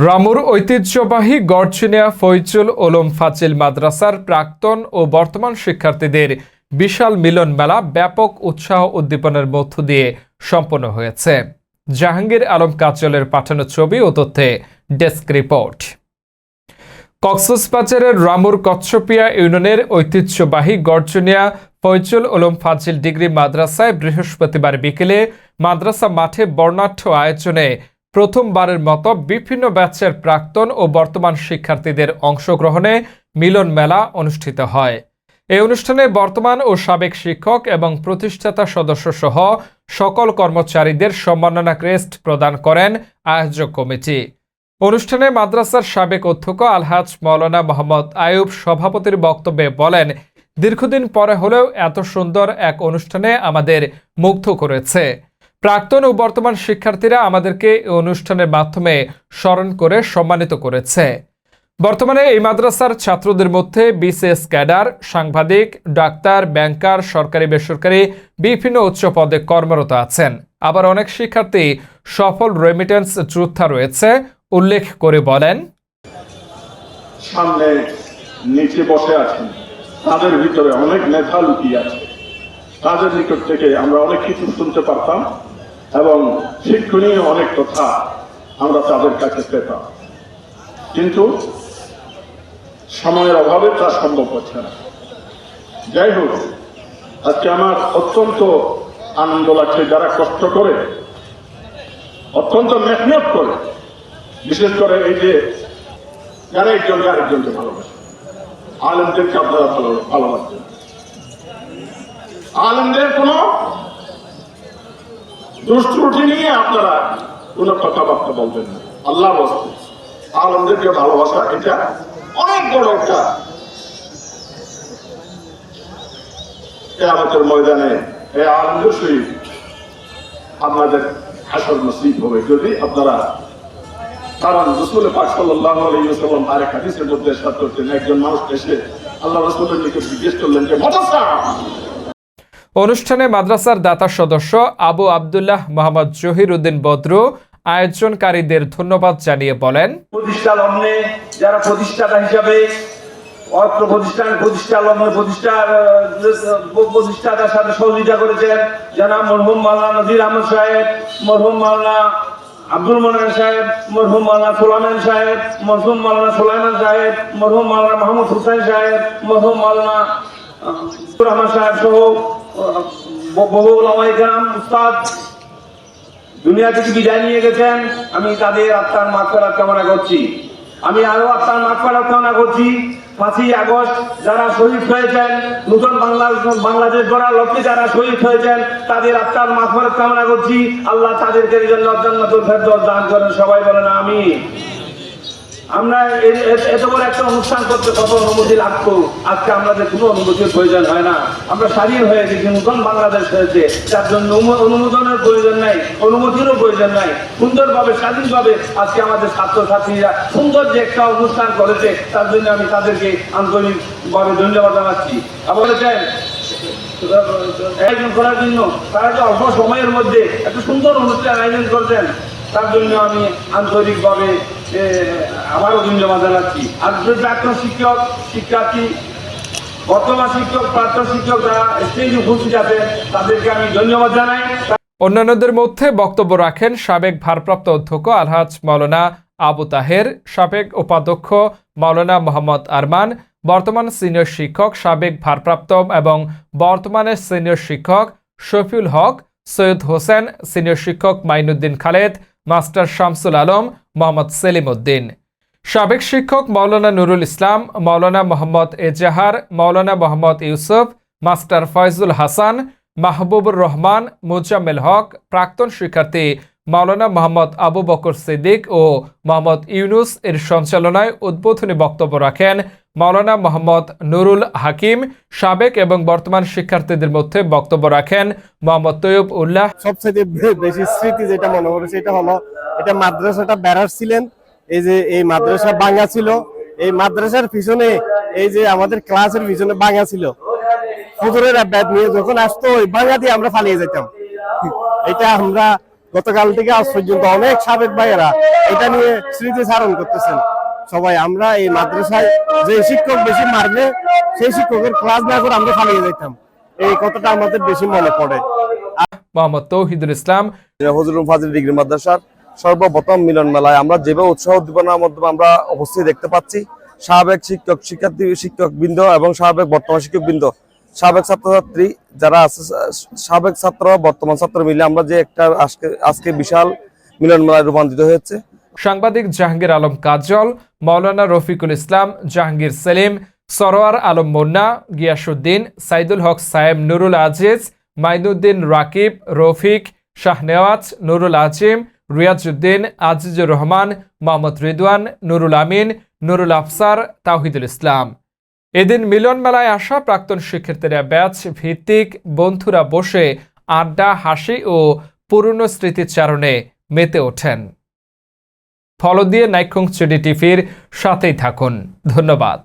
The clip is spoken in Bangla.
রামুর ঐতিহ্যবাহী গড়চিনিয়া ফয়জুল উলুম ফাজিল মাদ্রাসার প্রাক্তন ও বর্তমান শিক্ষার্থীদের বিশাল মিলন মেলা ব্যাপক উৎসাহ উদ্দীপনার মধ্য দিয়ে সম্পন্ন হয়েছে। জাহাঙ্গীর আলম কাজলের পাঠানো ছবি ও তথ্যে ডেস্ক রিপোর্ট। কক্সবাজারের রামুর কচ্ছপিয়া ইউনিয়নের ঐতিহ্যবাহী গড়চিনিয়া ফয়জুল উলুম ফাজিল ডিগ্রি মাদ্রাসায় বৃহস্পতিবার বিকেলে মাদ্রাসা মাঠে বর্ণাঢ্য আয়োজনে প্রথমবারের মতো বিভিন্ন ব্যাচের প্রাক্তন ও বর্তমান শিক্ষার্থীদের অংশগ্রহণে মিলন মেলা অনুষ্ঠিত হয়। এই অনুষ্ঠানে বর্তমান ও সাবেক শিক্ষক এবং প্রতিষ্ঠাতা সদস্য সহ সকল কর্মচারীদের সম্মাননা ক্রেস্ট প্রদান করেন আয়োজক কমিটি। অনুষ্ঠানে মাদ্রাসার সাবেক অধ্যক্ষ আলহাজ মাওলানা মোহাম্মদ আয়ুব সভাপতির বক্তব্যে বলেন, দীর্ঘদিন পরে হলেও এত সুন্দর এক অনুষ্ঠানে আমাদের মুগ্ধ করেছে। প্রাক্তন ও বর্তমান শিক্ষার্থীরা আমাদেরকে এই অনুষ্ঠানের মাধ্যমে স্মরণ করে সম্মানিত করেছে। বর্তমানে এই মাদ্রাসার ছাত্রদের মধ্যে বিসিএস ক্যাডার, সাংবাদিক, ডাক্তার, ব্যাংকার, সরকারি বেসরকারি বিভিন্ন উচ্চ পদে কর্মরত আছেন। আবার অনেক শিক্ষার্থী সফল রেমিটেন্স যোদ্ধা রয়েছে উল্লেখ করে বলেন, সামনে নিচে বসে আছেন, তাদের ভিতরে অনেক মেধা লুকিয়ে আছে। তাদের নিকট থেকে আমরা অনেক কিছু শুনতে পারতাম এবং শিক্ষণীয় অনেক কথা আমরা তাদের কাছে পেতাম, কিন্তু সময়ের অভাবে তা সম্ভব হচ্ছে না। যাই হোক, আজকে আমার অত্যন্ত আনন্দ লাগছে যারা কষ্ট করে, অত্যন্ত মেহনত করে, বিশেষ করে এই যে যারা একজনকে আরেকজনকে ভালোবাসে, আলেমদেরকে আপনারা ভালোবাসবেন। আলেমদের কোনো দুষ্ত্রুটি নিয়ে আপনারা কোনো কথাবার্তা বলবেন না। আল্লাহ বস্তু আলেমদেরকে ভালোবাসা এটা অনেক বড় একটা কিয়ামতের ময়দানে এই আলেমদের সহিত আপনাদের হাসর নসিব হবে যদি আপনারা। কারণ রাসূল পাক সাল্লাল্লাহু আলাইহি ওয়াসাল্লাম আরেক হাদিসের মধ্যে ইরশাদ করতেন, একজন মানুষ এসে আল্লাহ রাসূলের নিকট জিজ্ঞেস করলেন যে মাদ্রাসা। অনুষ্ঠানে মাদ্রাসার দাতা সদস্য আবু আব্দুল্লাহ মোহাম্মদ জহির উদ্দিন বদরু আয়োজনকারীদের ধন্যবাদ জানিয়ে বলেন, প্রতিষ্ঠা লগ্নে যারা প্রতিষ্ঠাতা হিসাবে অত্র প্রতিষ্ঠাতার সাথে সহযোগিতা করেছেন, জনাব মরহুম মাওলানা নজির আহমদ সাহেব, মরহুম মাওলানা আব্দুল মোনায়েম সাহেব, মরহুম মাওলানা সুলাইমান সাহেব, মরহুম মাওলানা সুলাইমান সাহেব, মরহুম মাওলানা মাহমুদ হুসাইন সাহেব, মরহুম মাওলানা রহমান সাহেব সহ বহু ওলামায়ে কেরাম উস্তাদ দুনিয়া থেকে বিদায় নিয়ে গেছেন। আমি তাদের আত্মার মাগফিরাত কামনা করছি। আমি আরো আত্মার মাগফিরাত কামনা করছি 5ই আগস্ট যারা শহীদ হয়েছেন, নতুন বাংলাদেশ গড়ার লক্ষ্যে যারা শহীদ হয়েছেন, তাদের আত্মার মাগফিরাত কামনা করছি। আল্লাহ তাদেরকে জান্নাতুল ফেরদৌস দান করেন। সবাই বলেন আমিন। আমরা এত বড় একটা অনুষ্ঠান করতে কত অনুমতি লাগতো, আজকে আমাদের কোনো অনুমতির প্রয়োজন হয় না। আমরা স্বাধীন হয়ে গেছি, নতুন বাংলাদেশ হয়েছে, যার জন্য অনুমোদনের প্রয়োজন নাই, অনুমতিরও প্রয়োজন নাই। সুন্দরভাবে স্বাধীনভাবে আজকে আমাদের ছাত্রছাত্রীরা সুন্দর যে একটা অনুষ্ঠান করেছে, তার জন্য আমি তাদেরকে আন্তরিকভাবে ধন্যবাদ জানাচ্ছি। আবার আয়োজন করার জন্য তারা যে অল্প সময়ের মধ্যে একটা সুন্দর অনুষ্ঠান আয়োজন করছেন, তার জন্য আমি আন্তরিকভাবে আবারও ধন্যবাদ জানাচ্ছি। আর প্রাক্তন শিক্ষক, শিক্ষার্থী, বর্তমান শিক্ষক, প্রাক্তন শিক্ষক যারা স্টেজে উপস্থিত আছেন, তাদেরকে আমি ধন্যবাদ জানাই। অন্যান্যদের মধ্যে বক্তব্য রাখেন সাবেক ভারপ্রাপ্ত অধ্যক্ষ আলহাজ মাওলানা আবু তাহের, সাবেক উপাধ্যক্ষ মাওলানা মোহাম্মদ আরমান, বর্তমান সিনিয়র শিক্ষক, সাবেক ভারপ্রাপ্ত এবং বর্তমানের সিনিয়র শিক্ষক শফিউল হক, সৈয়দ হোসেন, সিনিয়র শিক্ষক মাইনুদ্দিন খালেদ, মাস্টার শামসুল আলম, মোহাম্মদ সেলিম উদ্দিন, সাবেক শিক্ষক মাওলানা নুরুল ইসলাম, মাওলানা মোহাম্মদ এজাহার, মাওলানা মোহাম্মদ ইউসুফ, মাস্টার ফয়জুল হাসান, মাহবুবুর রহমান, মুজাম্মেল হক, প্রাক্তন শিক্ষার্থী মাওলানা মোহাম্মদ আবু বকর সিদ্দিক ও মোহাম্মদ ইউনুস এর সঞ্চালনায় উদ্বোধনী বক্তব্য রাখেন মাওলানা মোহাম্মদ নুরুল হাকিম। সাবেক এবং বর্তমান শিক্ষার্থীদের মধ্যে বক্তব্য রাখেন মোহাম্মদ তৈয়ব উল্লাহ। সবচেয়ে বেশি স্মৃতি যেটা মনে করেছে এটা হলো, এটা মাদ্রাসাটা বেড়ার ছিলেন, এই যে এই মাদ্রাসা ভাঙা ছিল, এই মাদ্রাসার পিছনে এই যে আমাদের ক্লাসের পিছনে ভাঙা ছিল, হুজুরের ব্যাট নিয়ে যখন আসতো ওই ভাঙা দিয়ে আমরা পালিয়ে যেতাম। এটা আমরা গতকাল থেকে আজ পর্যন্ত অনেক সাবেক ভাইয়েরা এটা নিয়ে স্মৃতিচারণ করতেছেন। সবাই আমরা এই মাদ্রাসায় যে শিক্ষক বেশি মারলে সেই শিক্ষকের ক্লাস না করে আমরা পালিয়ে যেতাম, এই কথাটা আমাদের বেশি মনে পড়ে। মোহাম্মদ তৌহিদুল ইসলাম, হযরত ফাজিল ডিগ্রি মাদ্রাসার সর্বপ্রথম মিলন মেলায় আমরা যেভাবে উৎসাহ উদ্দীপনার মাধ্যমে আমরা উপস্থিত দেখতে পাচ্ছি, সাবেক শিক্ষকবৃন্দ এবং সাবেক বর্তমান শিক্ষকবৃন্দ, সাবেক ছাত্রছাত্রী যারা আছে, সাবেক ছাত্র বর্তমান ছাত্র মিলে আমরা যে একটা আজকে বিশাল মিলন মেলায় রূপান্তরিত হয়েছে। সাংবাদিক জাহাঙ্গীর আলম কাজল, মাওলানা রফিকুল ইসলাম, জাহাঙ্গীর সেলিম, সরোয়ার আলম মুন্না, গিয়াসউদ্দিন, সাইদুল হক সায়েম, নুরুল আজিজ, মাইনুদ্দিন রাকিব, রফিক, শাহনেওয়াজ, নুরুল আজিম, রিয়াজউদ্দিন, আজিজুর রহমান, মোহাম্মদ রিদওয়ান, নুরুল আমিন, নুরুল আফসার, তাওহিদুল ইসলাম। এদিন মিলন মেলায় আসা প্রাক্তন শিক্ষার্থীরা ব্যাচ ভিত্তিক বন্ধুরা বসে আড্ডা, হাসি ও পুরনো স্মৃতিচারণে মেতে ওঠেন। ফলো দিয়ে নাইক্ষ্যং টিভির সাথেই থাকুন। ধন্যবাদ।